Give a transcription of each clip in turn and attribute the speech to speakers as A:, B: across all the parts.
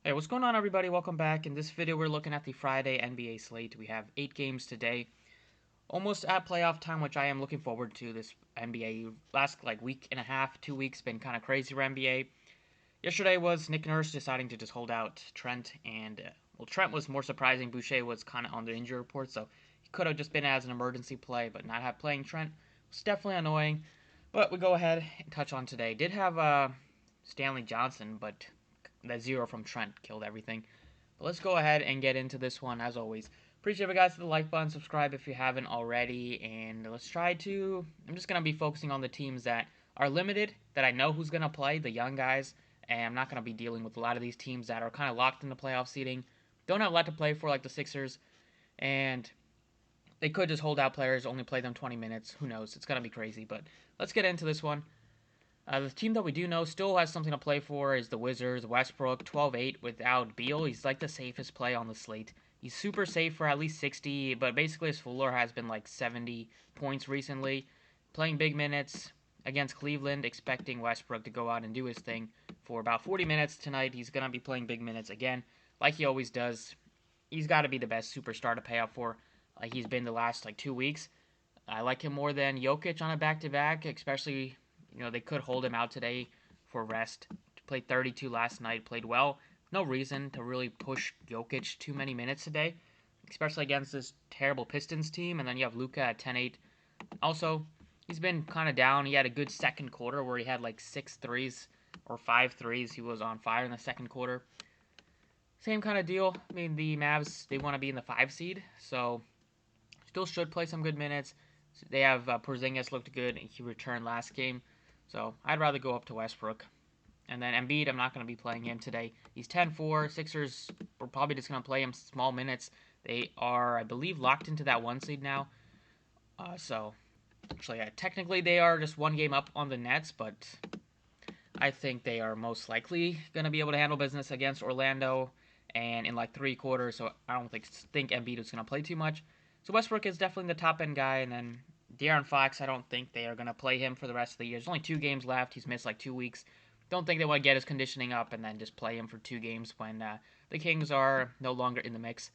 A: Hey, what's going on, everybody? Welcome back. In this video, we're looking at the Friday NBA slate. We have 8 games today, almost at playoff time, which I am looking forward to. This NBA last week and a half, 2 weeks, been kind of crazy for NBA. Yesterday was Nick Nurse deciding to just hold out Trent, and well, Trent was more surprising. Boucher was kind of on the injury report, so he could have just been as an emergency play, but not have playing Trent was definitely annoying. But we go ahead and touch on today. Did have Stanley Johnson, but that zero from Trent killed everything. But let's go ahead and get into this one as always. Appreciate you guys, hit the like button, subscribe if you haven't already, and let's try to. I'm just gonna be focusing on the teams that are limited, that I know who's gonna play, the young guys, and I'm not gonna be dealing with a lot of these teams that are kind of locked in the playoff seating, don't have a lot to play for, like the Sixers, and they could just hold out players, only play them 20 minutes. Who knows? It's gonna be crazy. But let's get into this one. The team that we do know still has something to play for is the Wizards. Westbrook, 12-8 without Beal. He's like the safest play on the slate. He's super safe for at least 60, but basically his floor has been like 70 points recently. Playing big minutes against Cleveland, expecting Westbrook to go out and do his thing for about 40 minutes tonight. He's going to be playing big minutes again, like he always does. He's got to be the best superstar to pay up for, like he's been the last 2 weeks. I like him more than Jokic on a back-to-back, especially, they could hold him out today for rest. Played 32 last night, played well. No reason to really push Jokic too many minutes today, especially against this terrible Pistons team. And then you have Luka at 10-8. Also, he's been kind of down. He had a good second quarter where he had like 6 threes or 5 threes. He was on fire in the second quarter. Same kind of deal. I mean, the Mavs, they want to be in the 5 seed, so still should play some good minutes. They have Porzingis looked good. He returned last game. So I'd rather go up to Westbrook. And then Embiid, I'm not going to be playing him today. He's 10-4. Sixers, we're probably just going to play him small minutes. They are, I believe, locked into that 1 seed now. So, actually, technically they are just 1 game up on the Nets, but I think they are most likely going to be able to handle business against Orlando and in 3 quarters. So I don't think Embiid is going to play too much. So Westbrook is definitely the top end guy, and then De'Aaron Fox, I don't think they are going to play him for the rest of the year. There's only 2 games left. He's missed 2 weeks. Don't think they want to get his conditioning up and then just play him for 2 games when the Kings are no longer in the mix.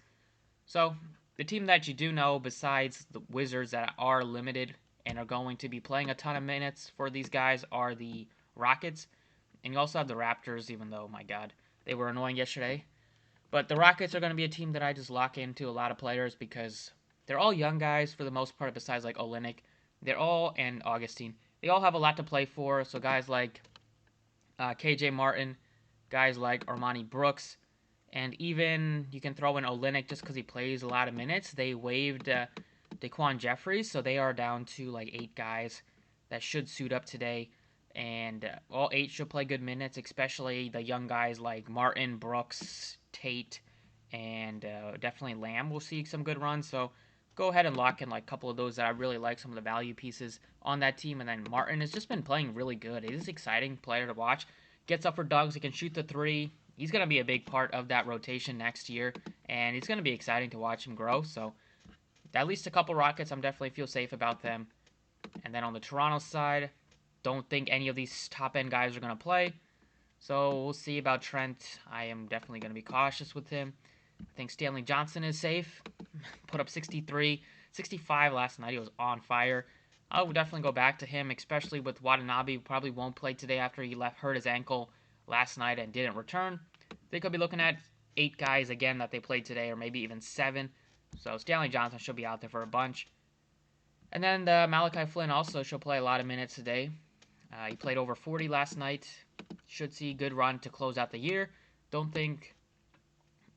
A: So the team that you do know, besides the Wizards that are limited and are going to be playing a ton of minutes for these guys, are the Rockets. And you also have the Raptors, even though, my God, they were annoying yesterday. But the Rockets are going to be a team that I just lock into a lot of players because they're all young guys for the most part, besides Olynyk. And Augustine. They all have a lot to play for. So guys like KJ Martin, guys like Armani Brooks, and even you can throw in Olynyk just because he plays a lot of minutes. They waived Daquan Jeffries, so they are down to 8 guys that should suit up today. And all 8 should play good minutes, especially the young guys like Martin, Brooks, Tate, and definitely Lamb will see some good runs. So go ahead and lock in a couple of those that I really like, some of the value pieces on that team. And then Martin has just been playing really good. It is an exciting player to watch. Gets up for dunks. He can shoot the 3. He's going to be a big part of that rotation next year. And it's going to be exciting to watch him grow. So at least a couple Rockets, I'm definitely feel safe about them. And then on the Toronto side, don't think any of these top-end guys are going to play. So we'll see about Trent. I am definitely going to be cautious with him. I think Stanley Johnson is safe. Put up 63, 65 last night. He was on fire. I would definitely go back to him, especially with Watanabe. Probably hurt his ankle last night and didn't return. They could be looking at 8 guys again that they played today, or maybe even 7. So Stanley Johnson should be out there for a bunch. And then Malachi Flynn also should play a lot of minutes today. He played over 40 last night. Should see a good run to close out the year.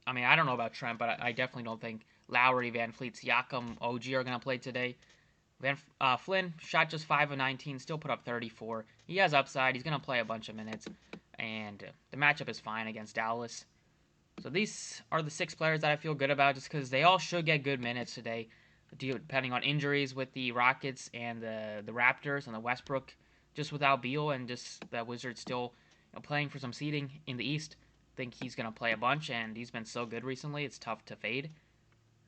A: I don't know about Trent, but I definitely don't think Lowry, Van Fleet, Siakam, OG are going to play today. Flynn shot just 5 of 19, still put up 34. He has upside. He's going to play a bunch of minutes, and the matchup is fine against Dallas. So these are the 6 players that I feel good about just because they all should get good minutes today, depending on injuries with the Rockets and the Raptors and the Westbrook, just without Beal and just the Wizards still playing for some seeding in the East. Think he's going to play a bunch, and he's been so good recently, it's tough to fade.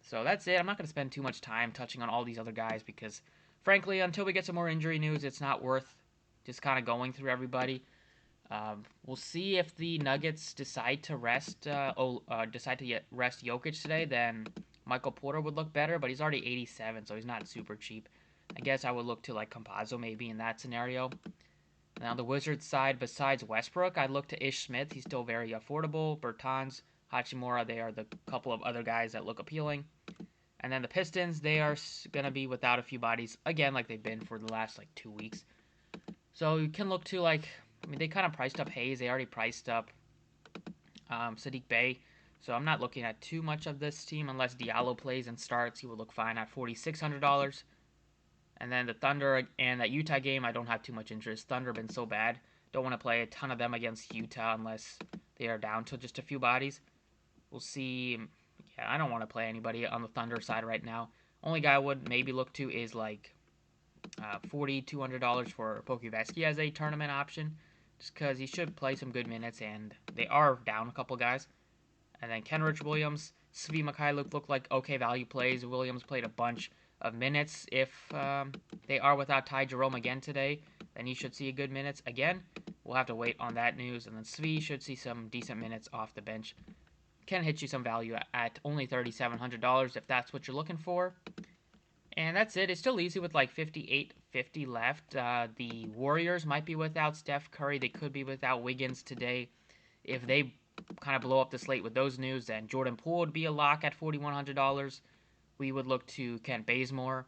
A: So that's it. I'm not going to spend too much time touching on all these other guys because, frankly, until we get some more injury news, it's not worth just kind of going through everybody. We'll see if the Nuggets decide to rest rest Jokic today. Then Michael Porter would look better, but he's already 87, so he's not super cheap. I guess I would look to like Campazzo maybe in that scenario. And on the Wizards side, besides Westbrook, I'd look to Ish Smith. He's still very affordable. Bertans, Hachimura, they are the couple of other guys that look appealing. And then the Pistons, they are going to be without a few bodies again, like they've been for the last like 2 weeks. So you can look to like, I mean, they kind of priced up Hayes. They already priced up Sadiq Bey. So I'm not looking at too much of this team unless Diallo plays and starts. He would look fine at $4,600. And then the Thunder and that Utah game, I don't have too much interest. Thunder have been so bad. Don't want to play a ton of them against Utah unless they are down to just a few bodies. We'll see. Yeah, I don't want to play anybody on the Thunder side right now. Only guy I would maybe look to is like $4,200 for Pokuveski as a tournament option, just because he should play some good minutes, and they are down a couple guys. And then Kenrich Williams, Svi Mikhailuk look like okay value plays. Williams played a bunch of minutes. If they are without Ty Jerome again today, then he should see good minutes again. We'll have to wait on that news. And then Svi should see some decent minutes off the bench. Can hit you some value at only $3,700 if that's what you're looking for. And that's it. It's still easy with like 58.50 left. The Warriors might be without Steph Curry. They could be without Wiggins today. If they kind of blow up the slate with those news, then Jordan Poole would be a lock at $4,100. We would look to Kent Bazemore.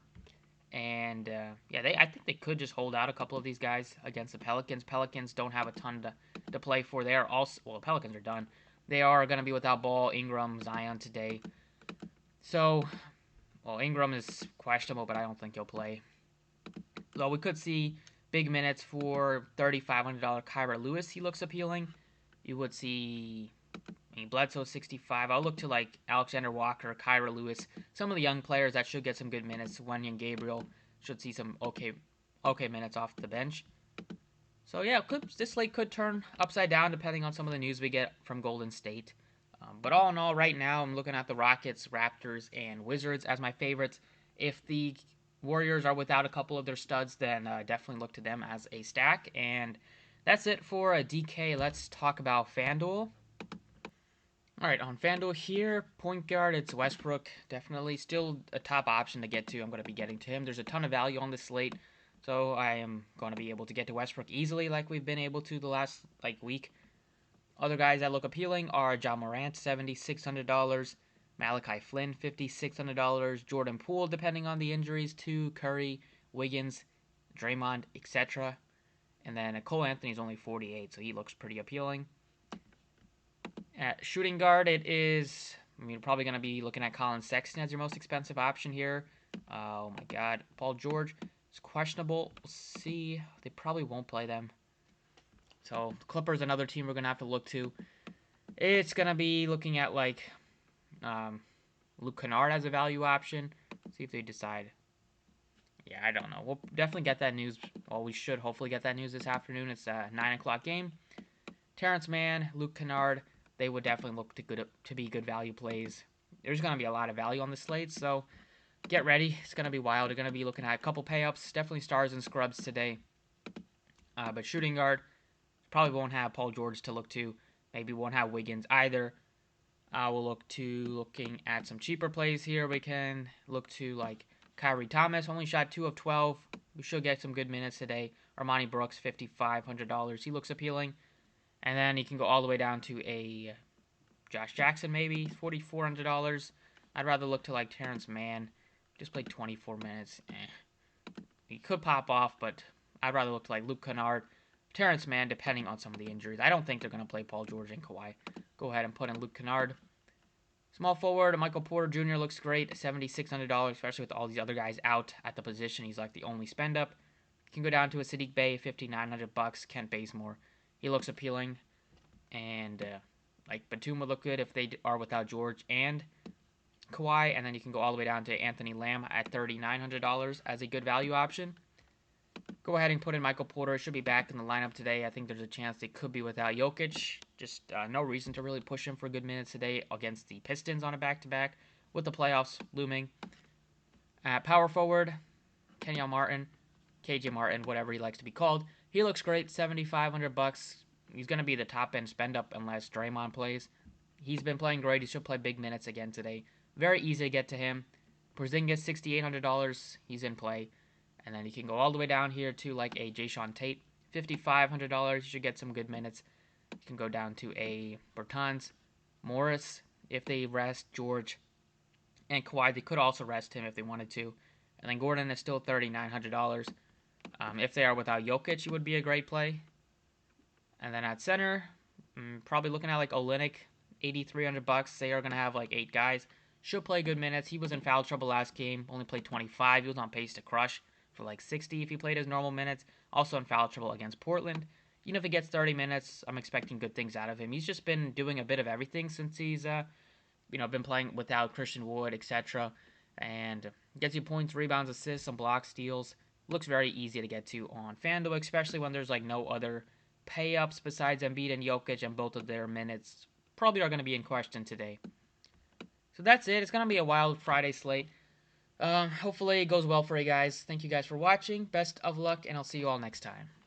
A: And I think they could just hold out a couple of these guys against the Pelicans. Pelicans don't have a ton to play for. They are also, well, the Pelicans are done. They are going to be without Ball, Ingram, Zion today. So, well, Ingram is questionable, but I don't think he'll play. So we could see big minutes for $3,500 Kyra Lewis. He looks appealing. You would see Bledsoe 65. I'll look to like Alexander Walker, Kyra Lewis, some of the young players that should get some good minutes. Wenyen Gabriel should see some okay minutes off the bench. So yeah, this slate could turn upside down depending on some of the news we get from Golden State. But all in all, right now I'm looking at the Rockets, Raptors, and Wizards as my favorites. If the Warriors are without a couple of their studs, then definitely look to them as a stack. And that's it for a DK. Let's talk about FanDuel. All right, on FanDuel here, point guard, it's Westbrook. Definitely still a top option to get to. I'm going to be getting to him. There's a ton of value on this slate, so I am going to be able to get to Westbrook easily like we've been able to the last week. Other guys that look appealing are John Morant, $7,600. Malachi Flynn, $5,600. Jordan Poole, depending on the injuries, too. Curry, Wiggins, Draymond, etc. And then Cole Anthony's only 48, so he looks pretty appealing. At shooting guard, it is, you're probably going to be looking at Colin Sexton as your most expensive option here. Oh my god. Paul George is questionable. We'll see. They probably won't play them. So, the Clippers, another team we're going to have to look to. It's going to be looking at Luke Kennard as a value option. See if they decide. Yeah, I don't know. We'll definitely get that news. Well, we should hopefully get that news this afternoon. It's a 9 o'clock game. Terrence Mann, Luke Kennard, they would definitely look to be good value plays. There's going to be a lot of value on the slate, so get ready. It's going to be wild. They're going to be looking at a couple pay-ups. Definitely stars and scrubs today. But shooting guard, probably won't have Paul George to look to. Maybe won't have Wiggins either. We'll looking at some cheaper plays here. We can look to Kyrie Thomas, only shot 2 of 12. We should get some good minutes today. Armani Brooks, $5,500. He looks appealing. And then you can go all the way down to a Josh Jackson, maybe $4,400. I'd rather look to Terrence Mann. Just played 24 minutes. He could pop off, but I'd rather look to Luke Kennard, Terrence Mann, depending on some of the injuries. I don't think they're going to play Paul George and Kawhi. Go ahead and put in Luke Kennard. Small forward, Michael Porter Jr. looks great, $7,600, especially with all these other guys out at the position. He's the only spend up. You can go down to a Sadiq Bey, $5,900. Kent Bazemore. He looks appealing, and Batum would look good if they are without George and Kawhi, and then you can go all the way down to Anthony Lamb at $3,900 as a good value option. Go ahead and put in Michael Porter. Should be back in the lineup today. I think there's a chance they could be without Jokic. Just no reason to really push him for good minutes today against the Pistons on a back-to-back with the playoffs looming. At power forward, Kenyon Martin, KJ Martin, whatever he likes to be called. He looks great, $7,500. He's going to be the top end spend up unless Draymond plays. He's been playing great. He should play big minutes again today. Very easy to get to him. Porzingis, $6,800. He's in play. And then you can go all the way down here to like a Jayshawn Tate, $5,500. You should get some good minutes. You can go down to a Bertans, Morris, if they rest George, and Kawhi. They could also rest him if they wanted to. And then Gordon is still $3,900. If they are without Jokic, it would be a great play. And then at center, probably looking at like Olynyk, $8,300. They are going to have like 8 guys. Should play good minutes. He was in foul trouble last game. Only played 25. He was on pace to crush for like 60 if he played his normal minutes. Also in foul trouble against Portland. Even if he gets 30 minutes, I'm expecting good things out of him. He's just been doing a bit of everything since he's been playing without Christian Wood, etc. And gets you points, rebounds, assists, some block steals. Looks very easy to get to on FanDuel, especially when there's like no other pay-ups besides Embiid and Jokic, and both of their minutes probably are going to be in question today. So that's it. It's going to be a wild Friday slate. Hopefully it goes well for you guys. Thank you guys for watching. Best of luck, and I'll see you all next time.